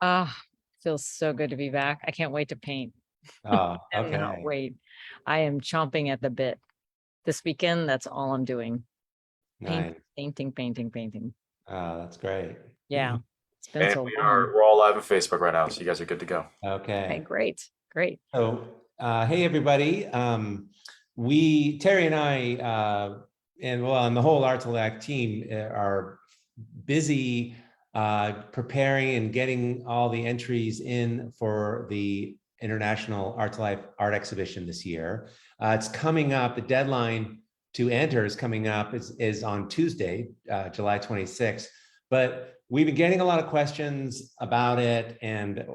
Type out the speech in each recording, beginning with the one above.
Ah, feels so good to be back. I can't wait to paint. Oh, Cannot okay. wait. I am chomping at the bit. This weekend, that's all I'm doing. Paint, Nice. painting, painting, painting. Oh, that's great. Yeah, it's been And so long. we're all live on Facebook right now, so you guys are good to go. Okay, Okay. great, great. So, hey everybody. Terri and I, and the whole Art2Life team are busy preparing and getting all the entries in for the International Art2Life Art Exhibition this year. It's coming up. The deadline to enter is coming up. Is on Tuesday, July 26th. But we've been getting a lot of questions about it, and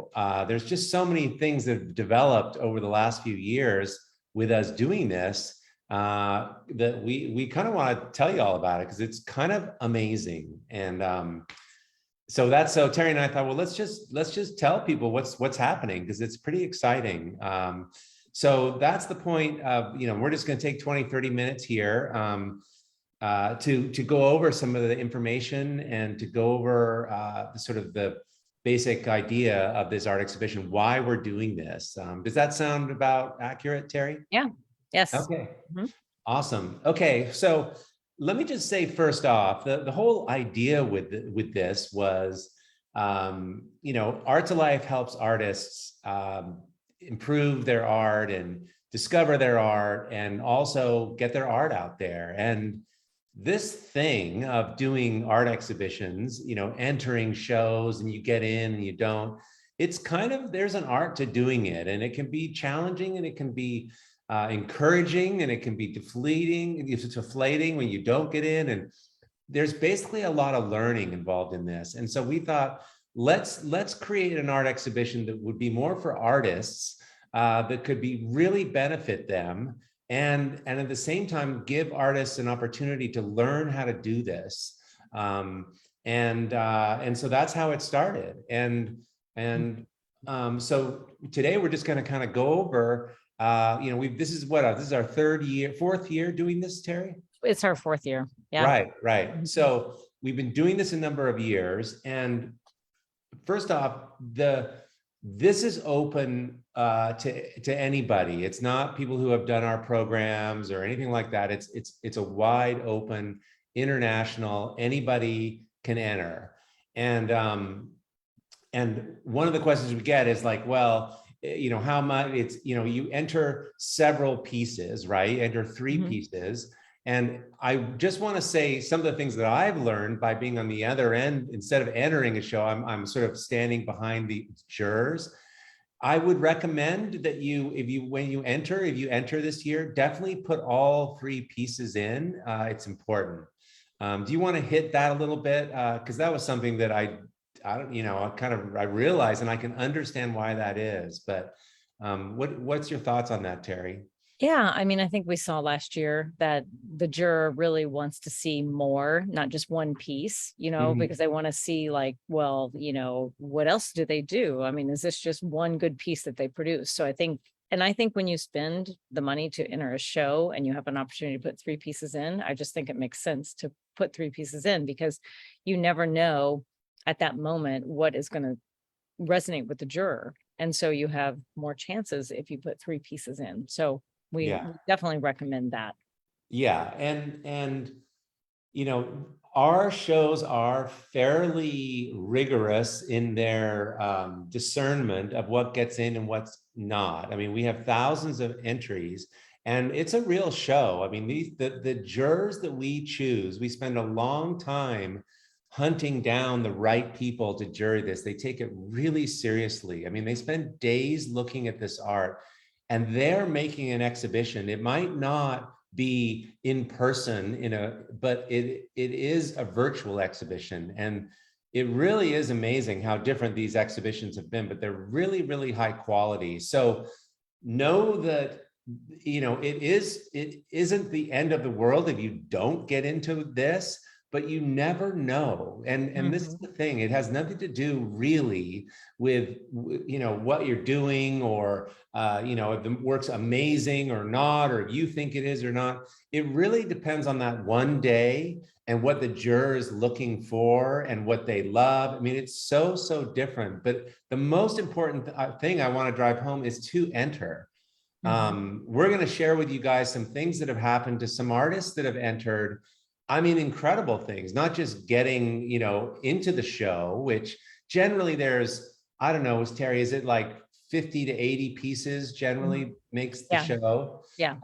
there's just so many things that have developed over the last few years with us doing this that we kind of want to tell you all about it because it's kind of amazing. And so Terri and I thought, well, let's just tell people what's happening because it's pretty exciting. So that's the point of, we're just going to take 20, 30 minutes here to go over some of the information and to go over the basic idea of this art exhibition, why we're doing this. Does that sound about accurate, Terri? Yeah, yes. Okay, Mhm. awesome. Okay, so let me just say first off, the whole idea with this was, Art2Life helps artists improve their art and discover their art and also get their art out there. And this thing of doing art exhibitions, entering shows and you get in and you don't, it's kind of, there's an art to doing it, and it can be challenging and it can be encouraging and it can be deflating when you don't get in. And there's basically a lot of learning involved in this. And so we thought, let's create an art exhibition that would be more for artists, that could be really benefit them, and at the same time give artists an opportunity to learn how to do this. And so that's how it started. So today we're just going to kind of go over, this is our fourth year doing this, Terri? It's our fourth year. Yeah. Right. So we've been doing this a number of years, and first off, this is open to anybody. It's not people who have done our programs or anything like that. It's a wide open, international, anybody can enter. And one of the questions we get is like, well, how much? It's, you enter several pieces, right? Enter three pieces. And I just want to say some of the things that I've learned by being on the other end. Instead of entering a show, I'm sort of standing behind the jurors. I would recommend that when you enter this year, definitely put all three pieces in. It's important. Do you want to hit that a little bit? Because that was something that I realized, and I can understand why that is. But what's your thoughts on that, Terri? Yeah, I mean, I think we saw last year that the juror really wants to see more, not just one piece, because they want to see like, well, what else do they do? I mean, is this just one good piece that they produce? So I think when you spend the money to enter a show and you have an opportunity to put three pieces in, I just think it makes sense to put three pieces in, because you never know at that moment what is going to resonate with the juror. And so you have more chances if you put three pieces in. So we definitely recommend that. Yeah. And our shows are fairly rigorous in their discernment of what gets in and what's not. I mean, we have thousands of entries, and it's a real show. I mean, the jurors that we choose, we spend a long time hunting down the right people to jury this. They take it really seriously. I mean, they spend days looking at this art, and they're making an exhibition. It might not be in person but it is a virtual exhibition. And it really is amazing how different these exhibitions have been, but they're really, really high quality. So know that, it isn't the end of the world if you don't get into this, but you never know. And this is the thing, it has nothing to do really with, you know, what you're doing, or, you know, if the work's amazing or not, or you think it is or not. It really depends on that one day and what the juror is looking for and what they love. I mean, it's so, so different. But the most important thing I want to drive home is to enter. We're going to share with you guys some things that have happened to some artists that have entered. I mean, incredible things, not just getting, you know, into the show, which generally there's, I don't know, Terri, is it like 50 to 80 pieces generally makes the show? Yeah.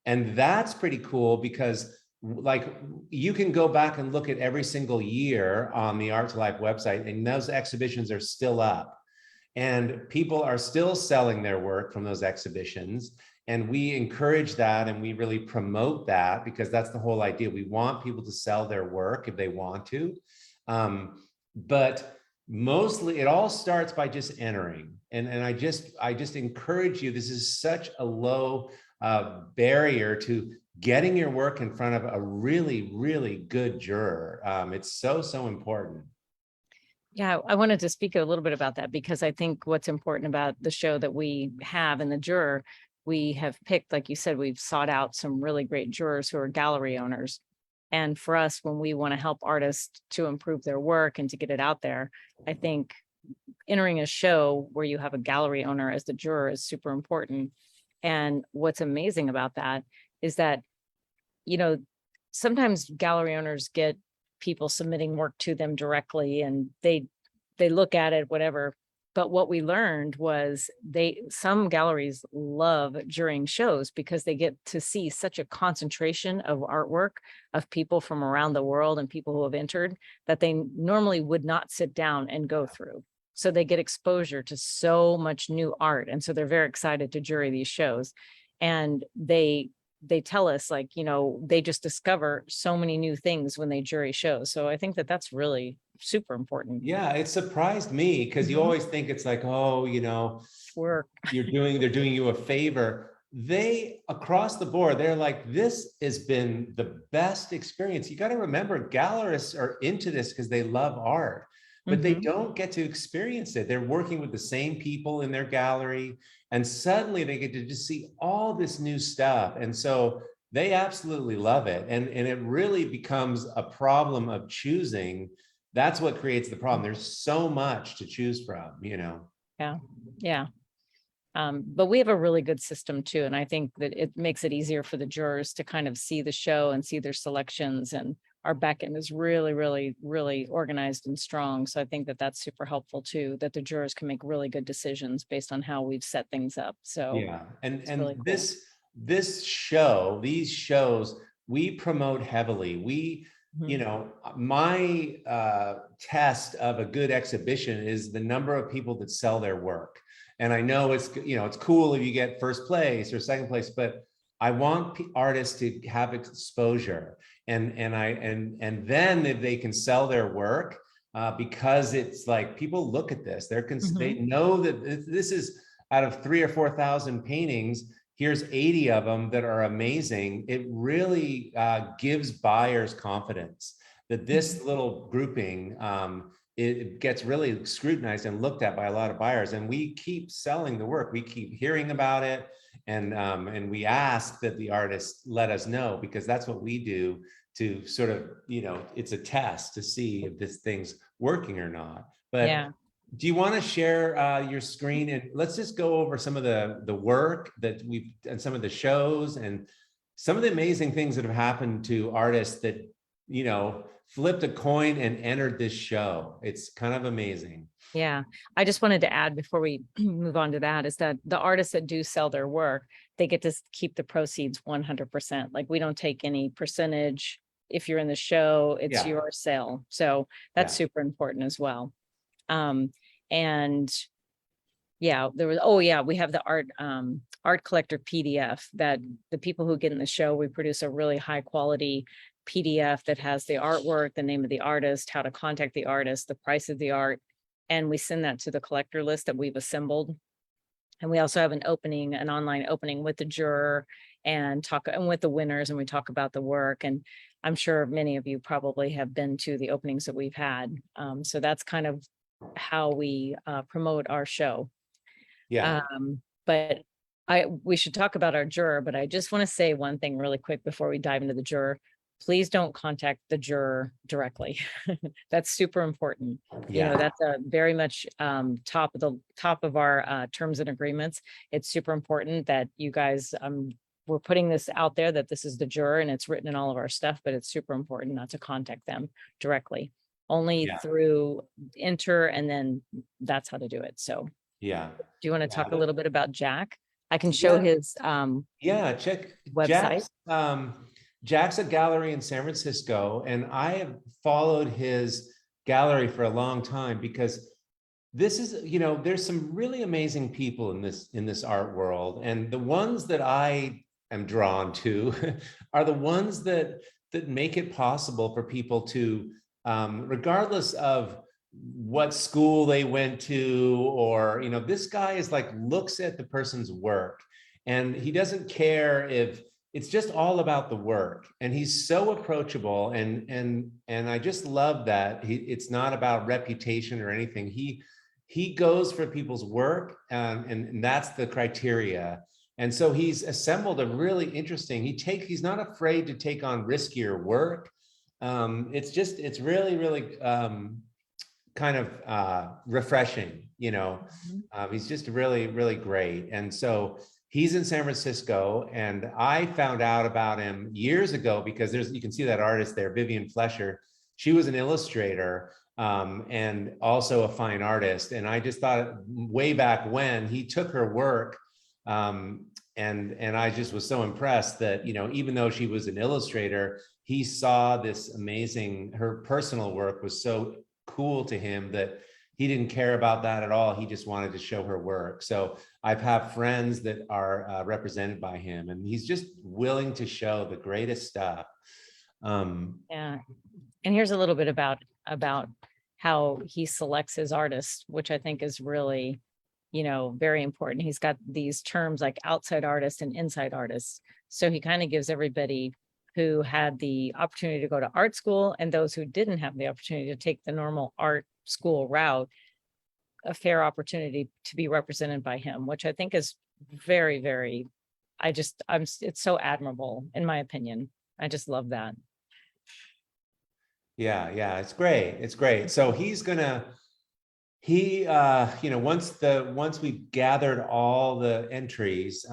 And that's pretty cool because like you can go back and look at every single year on the Art2Life website, and those exhibitions are still up. And people are still selling their work from those exhibitions. And we encourage that, and we really promote that, because that's the whole idea. We want people to sell their work if they want to. But mostly it all starts by just entering. And I just encourage you, this is such a low barrier to getting your work in front of a really, really good juror. It's so, so important. Yeah, I wanted to speak a little bit about that, because I think what's important about the show that we have and the juror, we have picked, like you said, we've sought out some really great jurors who are gallery owners. And for us, when we want to help artists to improve their work and to get it out there, I think entering a show where you have a gallery owner as the juror is super important. And what's amazing about that is that, you know, sometimes gallery owners get people submitting work to them directly, and they look at it, whatever. But what we learned was some galleries love jurying shows because they get to see such a concentration of artwork of people from around the world and people who have entered that they normally would not sit down and go through. So they get exposure to so much new art. And so they're very excited to jury these shows. And they tell us, like, you know, they just discover so many new things when they jury shows. So I think that that's really super important. Yeah, it surprised me, because you always think it's like, oh, you know, Work. they're doing you a favor. They, across the board, they're like, this has been the best experience. You got to remember, gallerists are into this because they love art, but they don't get to experience it. They're working with the same people in their gallery, and suddenly they get to just see all this new stuff. And so they absolutely love it. And it really becomes a problem of choosing. That's what creates the problem. There's so much to choose from, you know? Yeah. Yeah. But we have a really good system too. And I think that it makes it easier for the jurors to kind of see the show and see their selections. And our back end is really, really, really organized and strong. So I think that that's super helpful too, that the jurors can make really good decisions based on how we've set things up. So yeah. And really cool. these shows, we promote heavily. We, you know, my test of a good exhibition is the number of people that sell their work. And I know it's, you know, it's cool if you get first place or second place, but I want artists to have exposure, and then if they can sell their work, because it's like, people look at this, they know that this is, out of 3,000 or 4,000 paintings, here's 80 of them that are amazing. It really gives buyers confidence that this little grouping, it gets really scrutinized and looked at by a lot of buyers. And we keep selling the work. We keep hearing about it. And we ask that the artists let us know, because that's what we do to sort of, you know, it's a test to see if this thing's working or not. But yeah. Do you want to share your screen, and let's just go over some of the work that we've and some of the shows and some of the amazing things that have happened to artists that, you know, flipped a coin and entered this show. It's kind of amazing. Yeah, I just wanted to add before we move on to that, is that the artists that do sell their work, they get to keep the proceeds 100%. Like, we don't take any percentage. If you're in the show, it's your sale. So that's super important as well. And yeah, there was, we have the art collector PDF that the people who get in the show, we produce a really high quality PDF that has the artwork, the name of the artist, how to contact the artist, the price of the art. And we send that to the collector list that we've assembled. And we also have an online opening with the juror and with the winners, and we talk about the work. And I'm sure many of you probably have been to the openings that we've had. So that's kind of how we promote our show. Yeah. But we should talk about our juror, but I just want to say one thing really quick before we dive into the juror. Please don't contact the juror directly. That's super important. You know, that's a very much top of our terms and agreements. It's super important that you guys, we're putting this out there that this is the juror and it's written in all of our stuff, but it's super important not to contact them directly. Only through enter, and then that's how to do it. So Yeah. do you want to talk a little bit about Jack? I can show his check website. Jack's a gallery in San Francisco, and I have followed his gallery for a long time because this is, you know, there's some really amazing people in this art world, and the ones that I am drawn to are the ones that make it possible for people to, regardless of what school they went to, or, you know, this guy is like, looks at the person's work and he doesn't care if it's just all about the work, and he's so approachable, and I just love that it's not about reputation or anything. He goes for people's work, and that's the criteria. And so he's assembled a really interesting, he's not afraid to take on riskier work. It's really kind of refreshing, you know. He's just really great. And so he's in San Francisco, and I found out about him years ago because you can see that artist there, Vivian Flesher. She was an illustrator and also a fine artist. And I just thought way back when he took her work, and I just was so impressed that, you know, even though she was an illustrator, he saw this amazing, her personal work was so cool to him that he didn't care about that at all. He just wanted to show her work. So I've had friends that are represented by him, and he's just willing to show the greatest stuff. Yeah. And here's a little bit about how he selects his artists, which I think is really, you know, very important. He's got these terms like outside artist and inside artists. So he kind of gives everybody who had the opportunity to go to art school and those who didn't have the opportunity to take the normal art school route a fair opportunity to be represented by him, which I think is very, it's so admirable in my opinion. I just love that. Yeah, it's great. So he's gonna, you know, once we've gathered all the entries,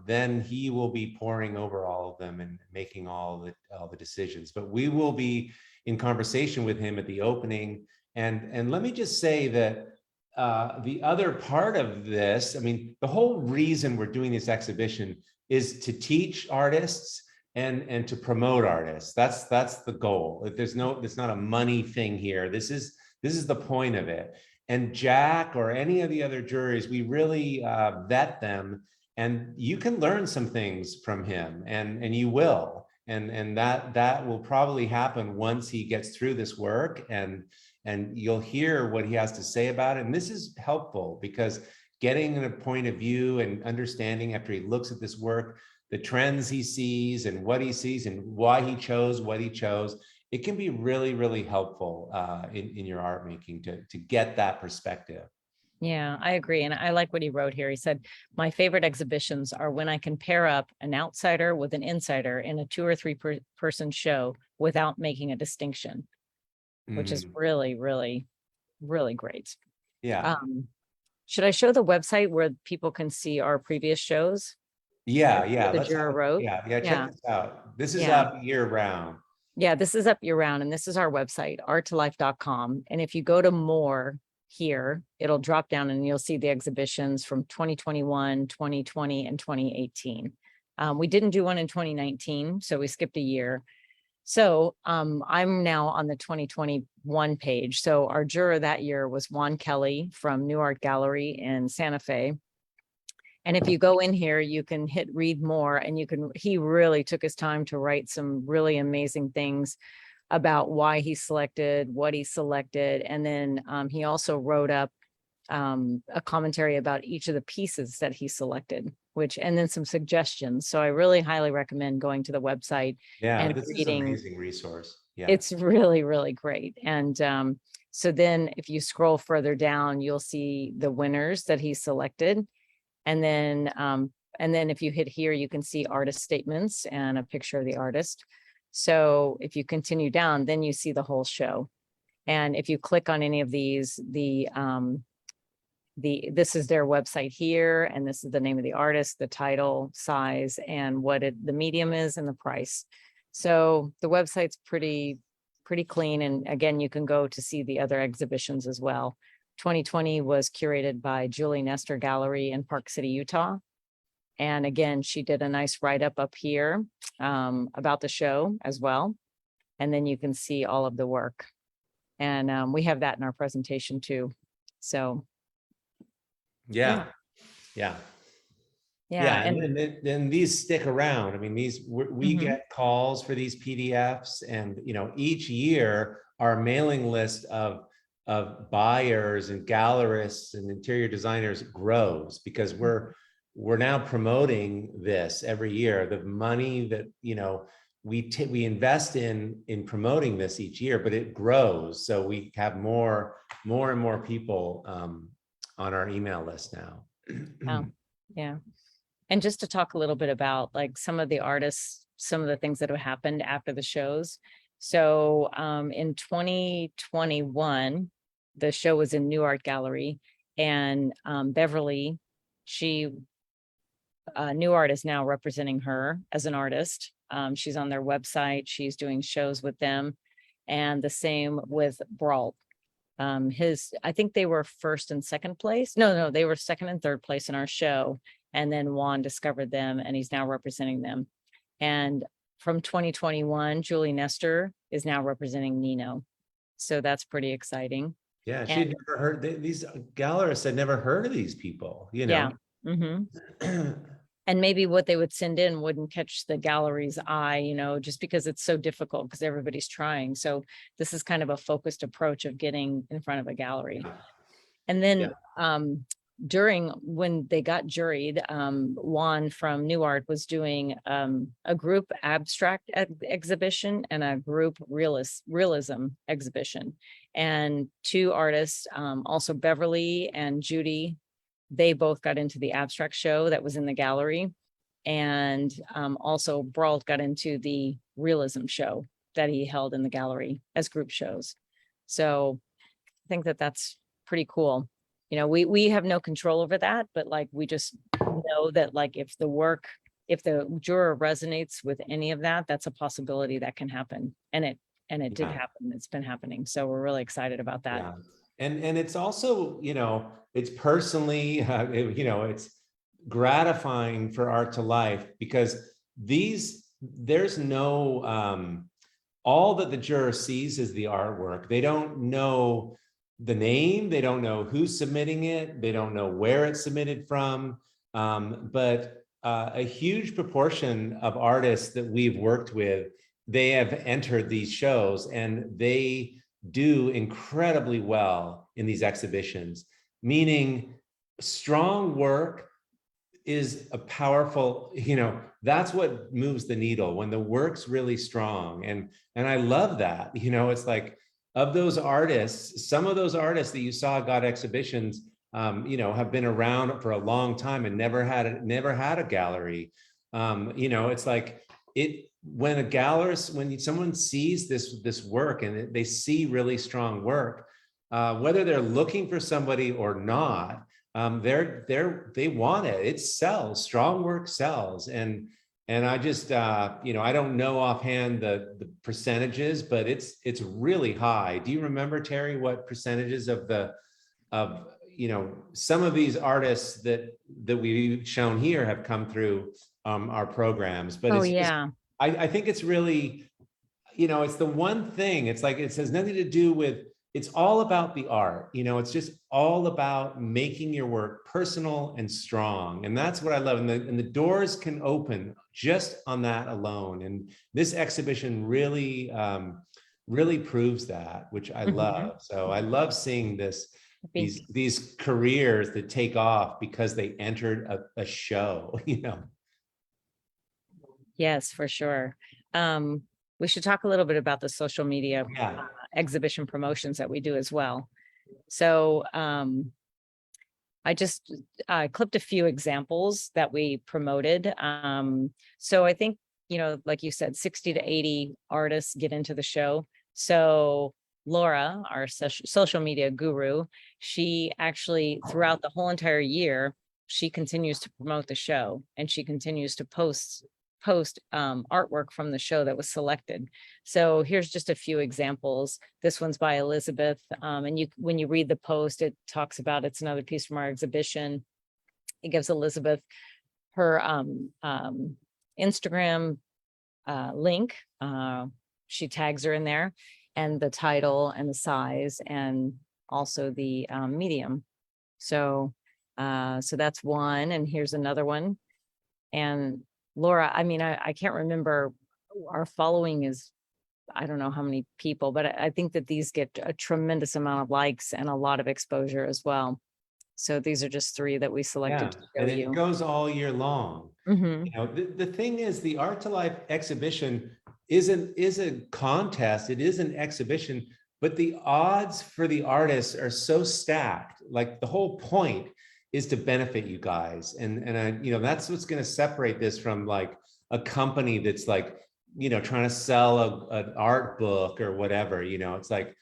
then he will be poring over all of them and making all the decisions. But we will be in conversation with him at the opening. And let me just say that the other part of this, I mean, the whole reason we're doing this exhibition is to teach artists and to promote artists. That's the goal. It's not a money thing here. This is the point of it. And Jack or any of the other juries, we really vet them, and you can learn some things from him, and you will. And that will probably happen once he gets through this work, and you'll hear what he has to say about it. And this is helpful because getting a point of view and understanding after he looks at this work, the trends he sees and what he sees and why he chose what he chose, it can be really helpful in your art making to get that perspective. Yeah, I agree. And I like what he wrote here. He said, my favorite exhibitions are when I can pair up an outsider with an insider in a 2 or 3 person show without making a distinction, which is really great. Yeah. Should I show the website where people can see our previous shows? Yeah. The juror wrote. Yeah. Check this out. This is up year round. Yeah, this is up year round, and this is our website, art2life.com. And if you go to more here, it'll drop down and you'll see the exhibitions from 2021, 2020, and 2018. We didn't do one in 2019, so we skipped a year. So I'm now on the 2021 page. So our juror that year was Juan Kelly from New Art Gallery in Santa Fe. And if you go in here, you can hit read more, and he really took his time to write some really amazing things about why he selected what he selected. And then he also wrote up a commentary about each of the pieces that he selected, and then some suggestions. So I really highly recommend going to the website Yeah, and this is an reading. amazing resource. Yeah. It's really, really great. And so then if you scroll further down, you'll see the winners that he selected. And then if you hit here, you can see artist statements and a picture of the artist. So if you continue down, then you see the whole show. And if you click on any of these, this is their website here, and this is the name of the artist, the title, size, and the medium is, and the price. So the website's pretty clean. And again, you can go to see the other exhibitions as well. 2020 was curated by Julie Nestor Gallery in Park City, Utah. And again, she did a nice write-up up here about the show as well. And then you can see all of the work. And we have that in our presentation too. So. Yeah. And then these stick around. I mean, we get calls for these PDFs, and each year our mailing list of buyers and gallerists and interior designers grows, because we're now promoting this every year. The money that we invest in promoting this each year, but it grows. So we have more and more people on our email list now. Yeah. And just to talk a little bit about like some of the artists, some of the things that have happened after the shows. So in 2021, the show was in New Art Gallery, and Beverly, New Art is now representing her as an artist. She's on their website. She's doing shows with them, and the same with Brault. I think they were first and second place. No, they were second and third place in our show. And then Juan discovered them, and he's now representing them. And from 2021, Julie Nestor is now representing Nino. So that's pretty exciting. Yeah, she'd never heard, these gallerists had never heard of these people, Yeah. And maybe what they would send in wouldn't catch the gallery's eye, just because it's so difficult because everybody's trying. So this is kind of a focused approach of getting in front of a gallery. And then when they got juried, Juan from New Art was doing a group abstract exhibition and a group realism exhibition. And two artists, also Beverly and Judy, they both got into the abstract show that was in the gallery. And also Brault got into the realism show that he held in the gallery as group shows. So I think that that's pretty cool. We have no control over that, but like, we just know that like, if the juror resonates with any of that, that's a possibility that can happen. And it did happen. It's been happening. So we're really excited about that. Yeah. And it's also, it's personally, it's gratifying for Art2Life, because there's no, all that the juror sees is the artwork. They don't know the name, they don't know who's submitting it, they don't know where it's submitted from. But a huge proportion of artists that we've worked with, they have entered these shows, and they do incredibly well in these exhibitions, meaning strong work is a powerful, that's what moves the needle, when the work's really strong. And I love that, it's like, of those artists, some of those artists that you saw got exhibitions, have been around for a long time and never had a gallery. It's like when someone sees this work and they see really strong work, whether they're looking for somebody or not, they want it. It sells. Strong work sells. And I just, I don't know offhand the percentages, but it's really high. Do you remember, Terri, what percentages of some of these artists that we've shown here have come through our programs? But I think it's really, it's the one thing. It's like, it has nothing to do with, it's all about the art. It's just all about making your work personal and strong. And that's what I love. And the doors can open just on that alone. And this exhibition really, really proves that, which I love. So I love seeing this these careers that take off because they entered a show, Yes, for sure. We should talk a little bit about the social media Yeah. exhibition promotions that we do as well. So I just clipped a few examples that we promoted. So I think, like you said, 60 to 80 artists get into the show. So Laura, our social media guru, she actually throughout the whole entire year, she continues to promote the show, and she continues to post artwork from the show that was selected. So here's just a few examples. This one's by Elizabeth. And when you read the post, it talks about it's another piece from our exhibition. It gives Elizabeth her Instagram link. She tags her in there, and the title and the size, and also the medium. So that's one. And here's another one. And Laura, I mean, I can't remember, our following is, I don't know how many people, but I think that these get a tremendous amount of likes and a lot of exposure as well. So these are just three that we selected to show And it you. goes all year long. The thing is, the Art2Life exhibition is a contest. It is an exhibition, but the odds for the artists are so stacked. Like, the whole point is to benefit you guys. And that's what's going to separate this from like a company that's like, trying to sell an art book or whatever, it's like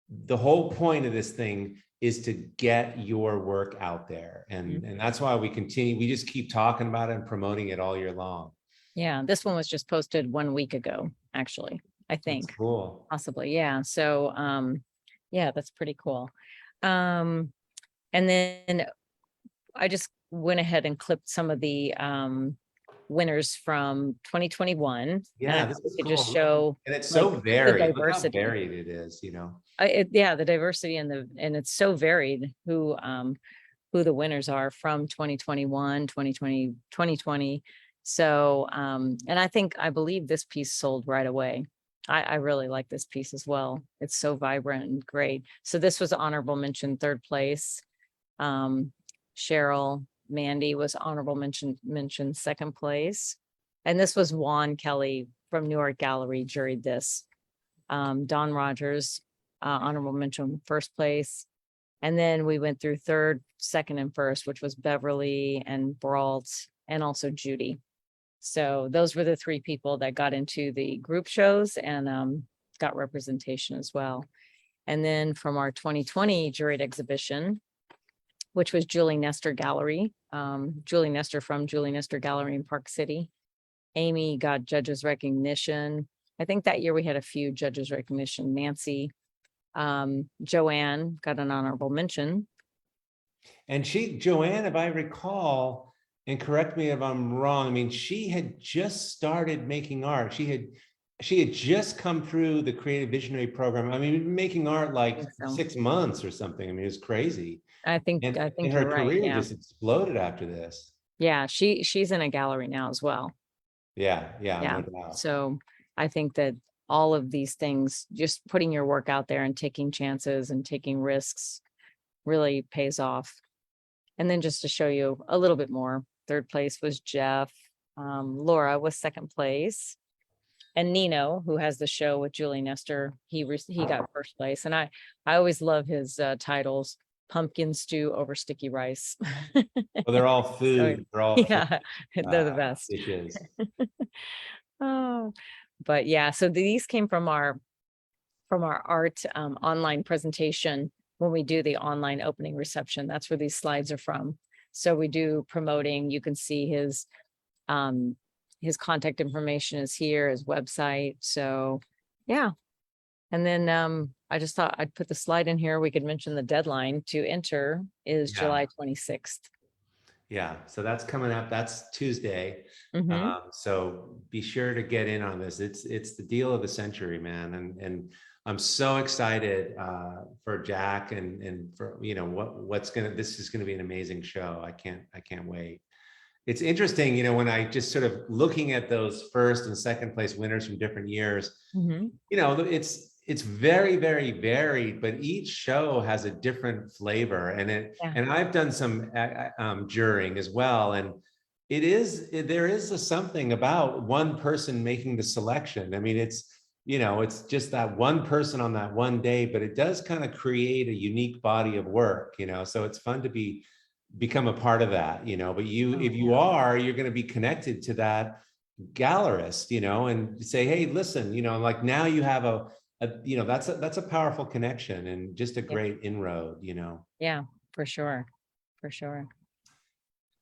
the whole point of this thing is to get your work out there. And that's why we just keep talking about it and promoting it all year long. Yeah, this one was just posted 1 week ago, actually, I think. That's cool. Possibly. Yeah. So, yeah, that's pretty cool. And then I just went ahead and clipped some of the winners from 2021. Yeah, this is could cool. just show, and it's so varied. Look how diversity. varied it is, Yeah, the diversity and it's so varied who the winners are from 2021, 2020, 2020. So, and I believe this piece sold right away. I really like this piece as well. It's so vibrant and great. So this was honorable mention, third place. Cheryl Mandy was honorable mention second place. And this was Juan Kelly from New Art Gallery, juried this. Don Rogers, honorable mention first place. And then we went through third, second, and first, which was Beverly and Brault, and also Judy. So those were the three people that got into the group shows and got representation as well. And then from our 2020 juried exhibition, which was Julie Nestor Gallery, Julie Nestor from Julie Nestor Gallery in Park City. Amy got judges recognition. I think that year we had a few judges recognition. Nancy, Joanne got an honorable mention. And Joanne, if I recall, and correct me if I'm wrong, I mean, she had just started making art. She had just come through the creative visionary program. I mean, making art like 6 months or something. I mean, it's crazy. I think and her her career right, just exploded after this. Yeah, she's in a gallery now as well. Yeah. No doubt. So I think that all of these things, just putting your work out there and taking chances and taking risks, really pays off. And then just to show you a little bit more, third place was Jeff. Laura was second place. And Nino, who has the show with Julie Nestor, he got first place. And I always love his titles: pumpkin stew over sticky rice. Well, they're all food. They're all they're the best dishes. Oh, but yeah, so these came from our art online presentation when we do the online opening reception. That's where these slides are from. So we do promoting. You can see his contact information is here, his website. So yeah. And then I just thought I'd put the slide in here. We could mention the deadline to enter is July 26th. Yeah, so that's coming up. That's Tuesday. Mm-hmm. So be sure to get in on this. It's the deal of the century, man. And I'm so excited for Jack and for this is gonna be an amazing show. I can't wait. It's interesting, when I just sort of looking at those first and second place winners from different years, Mm-hmm. it's very, very varied, but each show has a different flavor. And and I've done some jurying as well. And there is something about one person making the selection. I mean, it's just that one person on that one day, but it does kind of create a unique body of work, so it's fun to become a part of that, but if you are, you're going to be connected to that gallerist, and say, hey, listen, like now you have that's a powerful connection and just a great inroad, Yeah, for sure. For sure.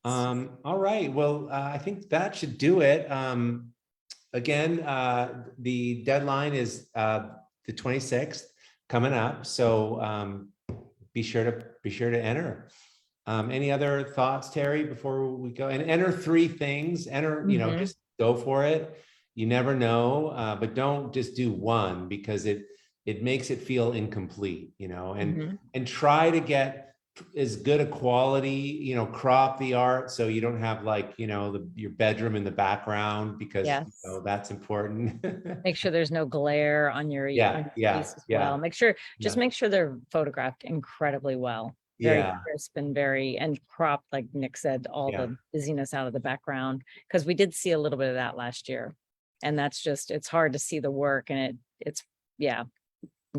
All right. Well, I think that should do it. Again, the deadline is the 26th coming up. So be sure to enter. Any other thoughts, Terri, before we go? And enter 3 things. Enter, just go for it. You never know, but don't just do one, because it makes it feel incomplete, and try to get as good a quality, crop the art so you don't have like, your bedroom in the background, because that's important. Make sure there's no glare on your piece as well. Make sure they're photographed incredibly well. Very crisp and and cropped, like Nick said, all the busyness out of the background, because we did see a little bit of that last year. And that's it's hard to see the work, and it's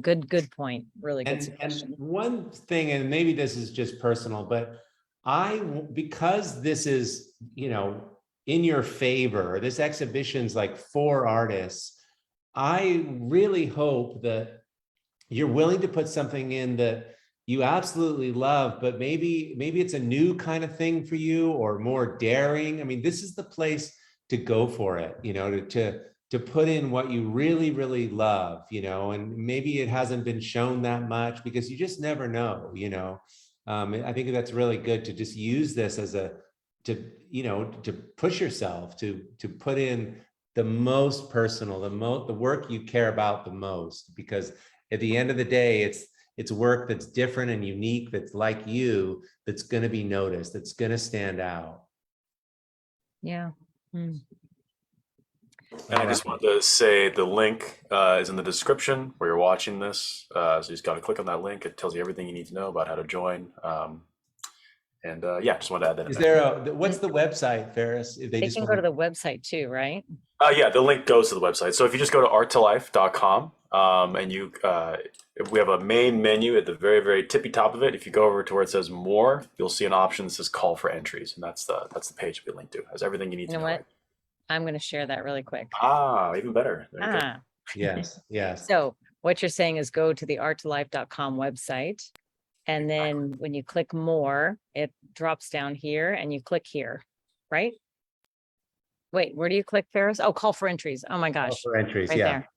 good point. Really good suggestion. And one thing, and maybe this is just personal, but because this is, in your favor, this exhibition's like for artists, I really hope that you're willing to put something in that you absolutely love, but maybe it's a new kind of thing for you, or more daring. I mean, this is the place to go for it, to put in what you really, really love, and maybe it hasn't been shown that much, because you just never know, I think that's really good to just use this as to push yourself, to put in the most personal, the work you care about the most, because at the end of the day, it's work that's different and unique, that's like you, that's going to be noticed, that's going to stand out. Yeah. And I just wanted to say the link is in the description where you're watching this. So you just got to click on that link. It tells you everything you need to know about how to join. Just wanted to add that. Is there what's the website, Ferris? If they can go to the website too, right? The link goes to the website. So if you just go to art2life.com, and we have a main menu at the very, very tippy top of it. If you go over to where it says more, you'll see an option that says call for entries, and that's the page we link to. It has everything you need to know. What? I'm going to share that really quick. Even better. Yes. So what you're saying is go to the art2life.com website. And then when you click more, it drops down here and you click here, right? Wait, where do you click, Ferris? Oh, call for entries. Oh my gosh. Call for entries, right there.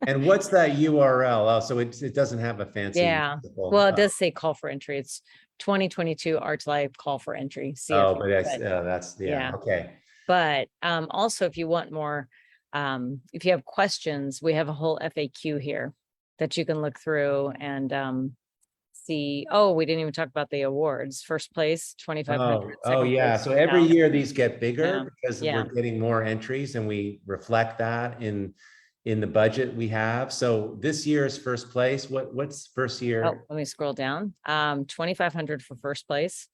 And what's that URL? Oh, so it doesn't have a fancy. Yeah. Well, it does say call for entry. It's 2022 Art2Life call for entry. But that's okay. But also, if you want more, if you have questions, we have a whole FAQ here that you can look through and see. Oh, we didn't even talk about the awards. First place, 2,500. Oh yeah. So every year these get bigger because we're getting more entries, and we reflect that in the budget we have. So this year's first place. What's first year? Oh, let me scroll down. 2,500 for first place.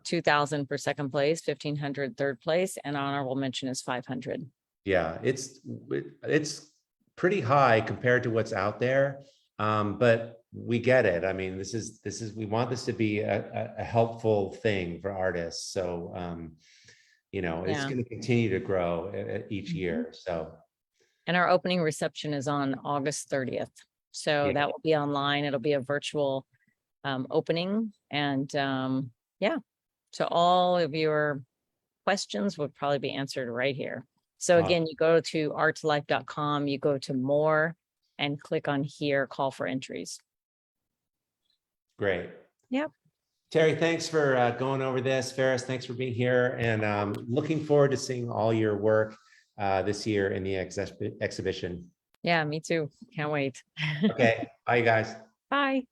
2,000 for second place, 1,500 third place, and honorable mention is 500. Yeah, it's pretty high compared to what's out there, but we get it. I mean, this is we want this to be a helpful thing for artists. So it's going to continue to grow each year. So, and our opening reception is on August 30th. So that will be online. It'll be a virtual opening, and so all of your questions would probably be answered right here. So again, you go to art2life.com, you go to more and click on here, call for entries. Great. Yep. Terri, thanks for going over this. Ferris, thanks for being here, and looking forward to seeing all your work this year in the exhibition. Yeah, me too. Can't wait. Okay. Bye, guys. Bye.